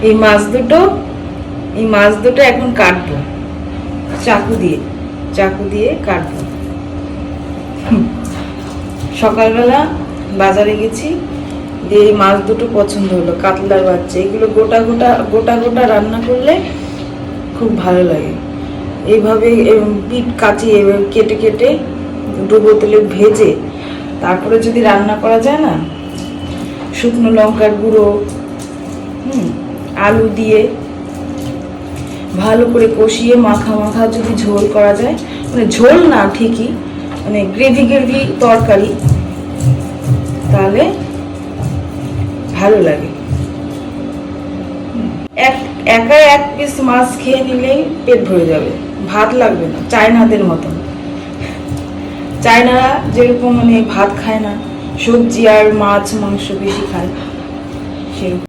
এই মাছ দুটো এখন কাটবো, চাকু দিয়ে কাটবো। সকালবেলা বাজারে গেছি, দিয়ে এই মাছ দুটো পছন্দ হলো, কাতলার বাচ্চা। এগুলো গোটা গোটা রান্না করলে খুব ভালো লাগে। এইভাবে পিঠ কাচি কেটে কেটে ডুবো তেলে ভেজে তারপরে যদি রান্না করা যায় না, শুকনো লঙ্কার গুঁড়ো, আলু দিয়ে ভালো করে কষিয়ে মাখা যদি ঝোল করা যায়, মানে ঝোল না ঠিকই, মানে গ্রেভি তরকারি, তাহলে ভালো লাগে। একা এক পিস মাছ খেয়ে নিলেই পেট ভরে যাবে, ভাত লাগবে না। চায়নাদের মতন, চায়নারা যেরকম মানে ভাত খায় না, সবজি আর মাছ মাংস বেশি খায়, সেরকম।